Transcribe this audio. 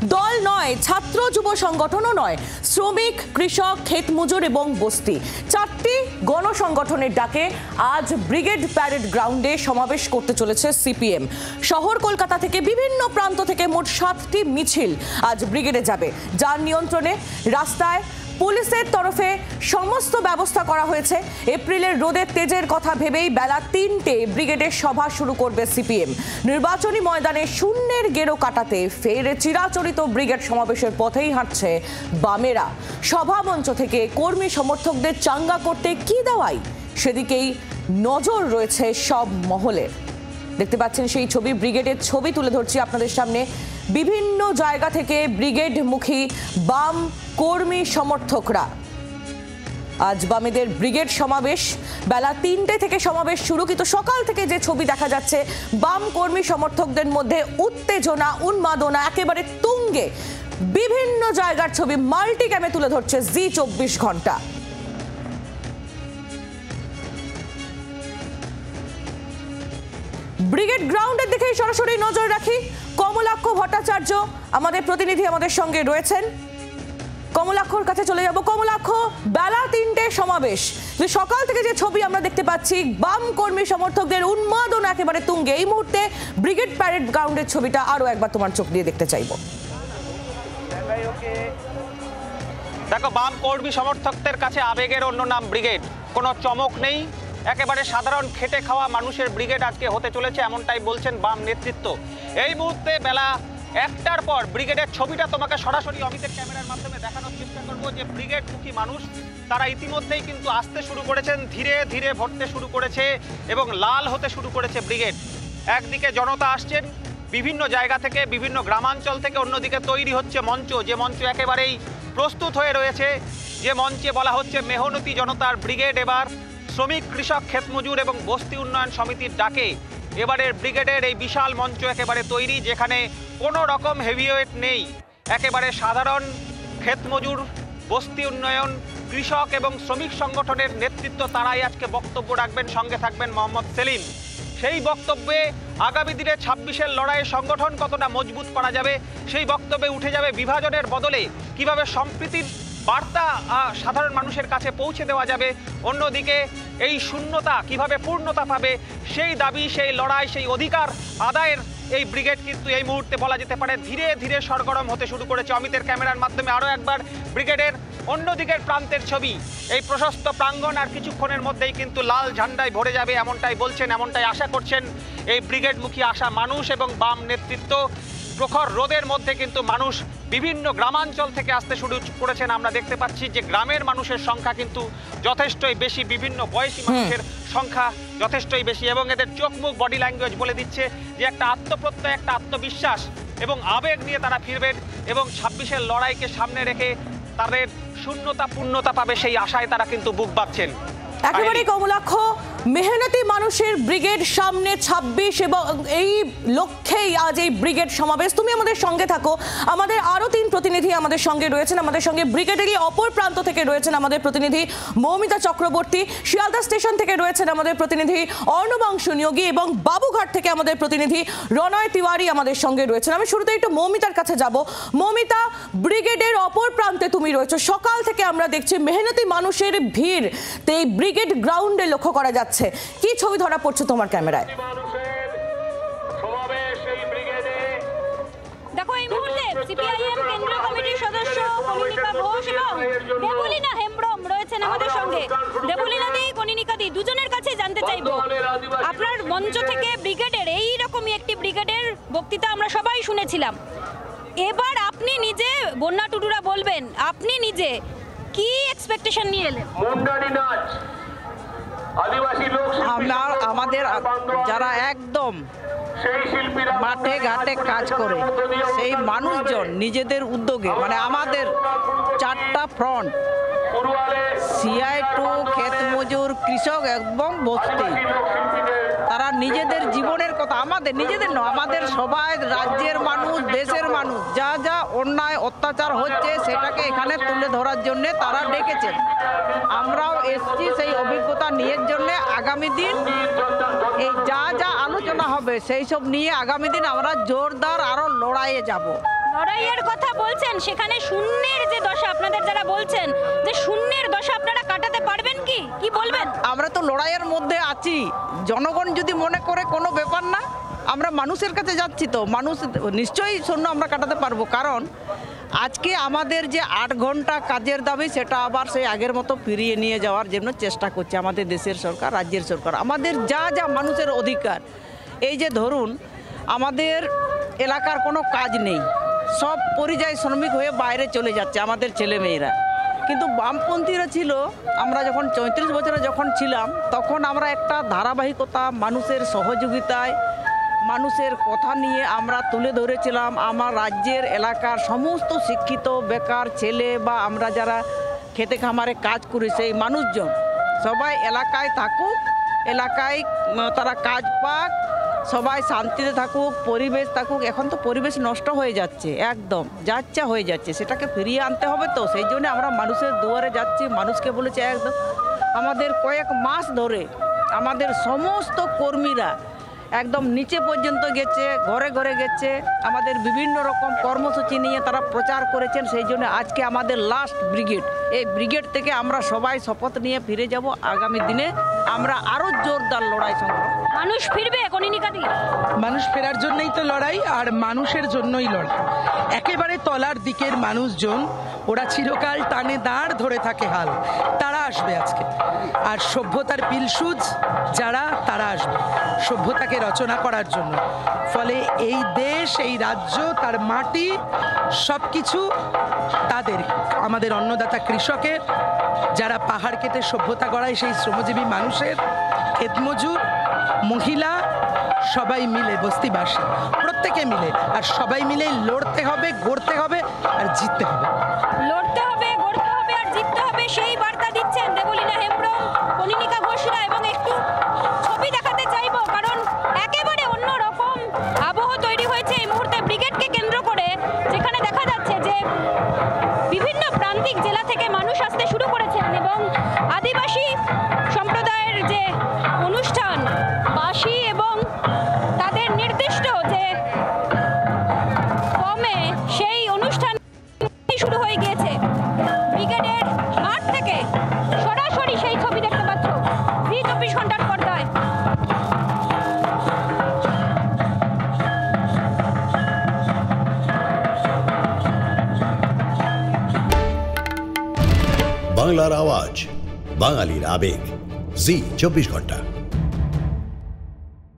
দল নয়, ছাত্র যুব সংগঠনও নয়, শ্রমিক, কৃষক, ক্ষেত মজুর এবং বস্তি, চারটি গণসংগঠনের ডাকে আজ ব্রিগেড প্যারেড গ্রাউন্ডে সমাবেশ করতে চলেছে সিপিএম। শহর কলকাতা থেকে বিভিন্ন প্রান্ত থেকে মোট 7টি মিছিল আজ ব্রিগেডে যাবে, যার নিয়ন্ত্রণে রাস্তায় পুলিশের তরফে সমস্ত ব্যবস্থা করা হয়েছে। এপ্রিলের রোদের তেজের কথা ভেবেই বেলা 3টে ব্রিগেডের সভা শুরু করবে সিপিএম। নির্বাচনী ময়দানে শূন্যের গেরো কাটাতে ফের চিরাচরিত ব্রিগেড সমাবেশের পথেই হাঁটছে বামেরা। সভা মঞ্চ থেকে কর্মী সমর্থকদের চাঙ্গা করতে কি দেওয়াই, সেদিকেই নজর রয়েছে সব মহলের। দেখতে পাচ্ছেন সেই ছবি, ব্রিগেডের ছবি তুলে ধরছি আপনাদের সামনে। বিভিন্ন জায়গা থেকে ব্রিগেডমুখী বাম কর্মী সমর্থকরা, আজ বামেদের ব্রিগেড সমাবেশ। বেলা 3টে থেকে সমাবেশ শুরু, কিন্তু সকাল থেকে যে ছবি দেখা যাচ্ছে, বাম কর্মী সমর্থকদের মধ্যে উত্তেজনা, উন্মাদনা একেবারে তুঙ্গে। বিভিন্ন জায়গার ছবি মাল্টি ক্যামে তুলে ধরছে জি 24 ঘন্টা। ব্রিগেড গ্রাউন্ডের দিকে সরাসরি নজর রাখি। কমলাক্ষ ভট্টাচার্য আমাদের প্রতিনিধি আমাদের সঙ্গে রয়েছেন, কমলাক্ষর কাছে চলে যাব। কমলাক্ষ, বেলা 3টে সমাবেশ, সকাল থেকে যে ছবি আমরা দেখতে পাচ্ছি, বাম কর্মী সমর্থকদের উন্মাদনা একেবারে তুঙ্গে। এই মুহূর্তে ব্রিগেড প্যারেড গ্রাউন্ডের ছবিটা আরো একবার তোমার চোখ দিয়ে দেখতে চাইবো। দেখো, বাম কর্মী সমর্থকদের কাছে আবেগের অন্য নাম ব্রিগেড। কোনো চমক নেই, একেবারে সাধারণ খেটে খাওয়া মানুষের ব্রিগেড আজকে হতে চলেছে, এমনটাই বলছেন বাম নেতৃত্ব। এই মুহূর্তে বেলা 1টার পর ব্রিগেডের ছবিটা তোমাকে সরাসরি অমিতের ক্যামেরার মাধ্যমে দেখানোর চেষ্টা করব, যে ব্রিগেডমুখী মানুষ তারা ইতিমধ্যেই কিন্তু আসতে শুরু করেছেন, ধীরে ধীরে ভরতে শুরু করেছে এবং লাল হতে শুরু করেছে ব্রিগেড। একদিকে জনতা আসছেন বিভিন্ন জায়গা থেকে, বিভিন্ন গ্রামাঞ্চল থেকে, অন্যদিকে তৈরি হচ্ছে মঞ্চ, যে মঞ্চ একেবারেই প্রস্তুত হয়ে রয়েছে, যে মঞ্চে বলা হচ্ছে মেহনতি জনতার ব্রিগেড। এবার শ্রমিক, কৃষক, ক্ষেত মজুর এবং বস্তি উন্নয়ন সমিতির ডাকে এবারের ব্রিগেডের এই বিশাল মঞ্চ একেবারে তৈরি, যেখানে কোনো রকম হেভিওয়েট নেই। একেবারে সাধারণ ক্ষেত মজুর, বস্তি উন্নয়ন, কৃষক এবং শ্রমিক সংগঠনের নেতৃত্ব, তারাই আজকে বক্তব্য রাখবেন। সঙ্গে থাকবেন মোহাম্মদ সেলিম। সেই বক্তব্যে আগামী দিনে 26-এর লড়াইয়ে সংগঠন কতটা মজবুত করা যাবে, সেই বক্তব্যে উঠে যাবে বিভাজনের বদলে কিভাবে সম্প্রীতির বার্তা সাধারণ মানুষের কাছে পৌঁছে দেওয়া যাবে। অন্যদিকে এই শূন্যতা কিভাবে পূর্ণতা পাবে, সেই দাবি, সেই লড়াই, সেই অধিকার আদায়ের এই ব্রিগেড কিন্তু এই মুহূর্তে বলা যেতে পারে ধীরে ধীরে সরগরম হতে শুরু করেছে। অমিতের ক্যামেরার মাধ্যমে আরও একবার ব্রিগেডের অন্যদিকের প্রান্তের ছবি। এই প্রশস্ত প্রাঙ্গণ আর কিছুক্ষণের মধ্যেই কিন্তু লাল ঝান্ডায় ভরে যাবে, এমনটাই বলছেন, এমনটাই আশা করছেন এই ব্রিগেডমুখী আসা মানুষ এবং বাম নেতৃত্ব। প্রখর রোদের মধ্যে কিন্তু মানুষ বিভিন্ন গ্রামাঞ্চল থেকে আসতে শুরু করেছেন। আমরা দেখতে পাচ্ছি যে গ্রামের মানুষের সংখ্যা কিন্তু যথেষ্টই বেশি, বিভিন্ন বয়সী মানুষের সংখ্যা যথেষ্টই বেশি, এবং এদের চোখ মুখ বডি ল্যাঙ্গুয়েজ বলে দিচ্ছে যে একটা আত্মপ্রত্যয়, একটা আত্মবিশ্বাস এবং আবেগ নিয়ে তারা ফিরবেন এবং 26-এর লড়াইকে সামনে রেখে তাদের শূন্যতা পূর্ণতা পাবে সেই আশায় তারা কিন্তু বুক বাঁধছেন। একেবারে কমলাক্ষ, মেহনতি মানুষের ব্রিগেড সামনে 26, এবং এই লক্ষ্যেই আজ এই ব্রিগেড সমাবেশ। তুমি আমাদের সঙ্গে থাকো, আমাদের আরো 3 প্রতিনিধি আমাদের সঙ্গে রয়েছেন। আমাদের সঙ্গে ব্রিগেডেরই অপর প্রান্ত থেকে রয়েছেন আমাদের প্রতিনিধি মৌমিতা চক্রবর্তী, শিয়ালদা স্টেশন থেকে রয়েছেন আমাদের প্রতিনিধি অর্ণবাংশু নিয়োগী, এবং বাবুঘাট থেকে আমাদের প্রতিনিধি রণয় তিওয়ারি আমাদের সঙ্গে রয়েছেন। আমি শুরুতে একটু মৌমিতার কাছে যাব। মৌমিতা, ব্রিগেডের অপর প্রান্তে তুমি রয়েছো, সকাল থেকে আমরা দেখছি মেহনতি মানুষের ভিড় এই ব্রিগেড গ্রাউন্ডে লক্ষ্য করা যাচ্ছে। কি ছবি ধরা পড়ছে তোমার ক্যামেরায়? দেখো, এই মুহূর্তে সিপিআইএম কেন্দ্রীয় কমিটির সদস্য কনিনিকা ঘোষ এবং দেবলীনা হেমব্রম রয়েছেন আমাদের সঙ্গে। দেবলীনা দি, কনিনিকা দি, দুজনের কাছে জানতে চাইবো, আপনার মঞ্চ থেকে ব্রিগেডের এইরকমই একটি ব্রিগেডের বক্তৃতা আমরা সবাই শুনেছিলাম। এবার আপনি নিজে, বন্যা টুডুরা বলবেন, আপনি নিজে কি এক্সপেকটেশন নিয়ে এলেন? আমাদের যারা একদম মাঠে ঘাটে কাজ করে সেই মানুষজন নিজেদের উদ্যোগে, মানে আমাদের 4টা ফ্রন্ট, সিআই টু, ক্ষেত মজুর, কৃষক এবং বস্তি, তারা নিজেদের জীবনের কথা, আমাদের নিজেদের নয়, আমাদের সবাই, রাজ্যের মানুষ, দেশের মানুষ, যা যা অন্যায় অত্যাচার হচ্ছে সেটাকে এখানে তুলে ধরার জন্য তারা ডেকেছেন। আমরাও এসছি সেই অভিজ্ঞতা নিয়ে জন্য। আগামী দিন এই যা যা আলোচনা হবে সেই সব নিয়ে আগামী দিন আমরা জোরদার আরো লড়াইয়ে যাব। লড়াইয়ের কথা বলছেন, সেখানে শূন্যের যে দশা আপনাদের যারা বলছেন যে শূন্যের দশা আপনারা কাটাতে পারবেন কি বলবেন? আমরা তো লড়াইয়ের মধ্যে আছি। জনগণ যদি মনে করে কোনো ব্যাপার না, আমরা মানুষের কাছে যাচ্ছি, তো মানুষ নিশ্চয়ই শূন্য আমরা কাটাতে পারবো। কারণ আজকে আমাদের যে 8 ঘন্টা কাজের দাবি, সেটা আবার সেই আগের মতো ফিরিয়ে নিয়ে যাওয়ার জন্য চেষ্টা করছে আমাদের দেশের সরকার, রাজ্যের সরকার। আমাদের যা যা মানুষের অধিকার, এই যে ধরুন আমাদের এলাকার কোনো কাজ নেই, সব পরিযায়ী শ্রমিক হয়ে বাইরে চলে যাচ্ছে আমাদের ছেলেমেয়েরা। কিন্তু বামপন্থীরা ছিল, আমরা যখন 34 বছরে যখন ছিলাম, তখন আমরা একটা ধারাবাহিকতা, মানুষের সহযোগিতায়, মানুষের কথা নিয়ে আমরা তুলে ধরেছিলাম। আমার রাজ্যের এলাকার সমস্ত শিক্ষিত বেকার ছেলে বা আমরা যারা খেতে খামারে কাজ করি, সেই মানুষজন সবাই এলাকায় থাকুক, এলাকায় তারা কাজ পাক, সবাই শান্তিতে থাকুক, পরিবেশ থাকুক। এখন তো পরিবেশ নষ্ট হয়ে যাচ্ছে, একদম যাচ্ছা হয়ে যাচ্ছে, সেটাকে ফিরিয়ে আনতে হবে। তো সেই জন্য আমরা মানুষের দুয়ারে যাচ্ছি, মানুষকে বলেছি একদম। আমাদের কয়েক মাস ধরে আমাদের সমস্ত কর্মীরা একদম নিচে পর্যন্ত গেছে, ঘরে ঘরে গেছে, আমাদের বিভিন্ন রকম কর্মসূচি নিয়ে তারা প্রচার করেছেন। সেই জন্য আজকে আমাদের লাস্ট ব্রিগেড, এই ব্রিগেড থেকে আমরা সবাই শপথ নিয়ে ফিরে যাব। আগামী দিনে আমরা আরও জোরদার লড়াই সংগ্রাম। মানুষ ফিরবে কনিনিকাদি? মানুষ ফেরার জন্যই তো লড়াই, আর মানুষের জন্যই লড়াই। একেবারে তলার দিকের মানুষজন, ওরা চিরকাল টানে দাঁড় ধরে থাকে হাল, তারা আসবে আজকে। আর সভ্যতার পিলসুজ যারা, তারা আসবে সভ্যতাকে রচনা করার জন্য। ফলে এই দেশ, এই রাজ্য, তার মাটি, সব কিছু তাদের, আমাদের অন্নদাতা কৃষকের, যারা পাহাড় কেটে সভ্যতা গড়ায় সেই শ্রমজীবী মানুষের, ক্ষেতমজুর, মহিলা, সবাই মিলে, বস্তিবাসী, প্রত্যেকে মিলে, আর সবাই মিলে লড়তে হবে, গড়তে হবে আর জিততে হবে। লড়তে হবে, গড়তে হবে আর জিততে হবে, সেই বার্তা দিচ্ছেন দেবলীনা হেমব্রম, কনিনিকা ঘোষরা। এবং একটু ছবি দেখাতে চাইবো, কারণ একেবারে অন্যরকম আবহ তৈরি হয়েছে এই মুহূর্তে ব্রিগেডকে কেন্দ্র করে, যেখানে দেখা যাচ্ছে যে বিভিন্ন প্রান্তিক জেলা থেকে মানুষ আসতে শুরু করেছেন এবং আদিবাসী সম্প্রদায়ের যে অনুষ্ঠান, বাঁশি এবং তাদের নির্দিষ্ট যে ফর্মে, সেই অনুষ্ঠান শুরু হয়ে গিয়েছে। ব্রিগেডের মাঠ থেকে সরাসরি সেই ছবি দেখতে পাচ্ছ জি 24 ঘন্টার পর্দায়। বাংলার আওয়াজ, বাঙালির আবেগ, জি 24 ঘন্টা।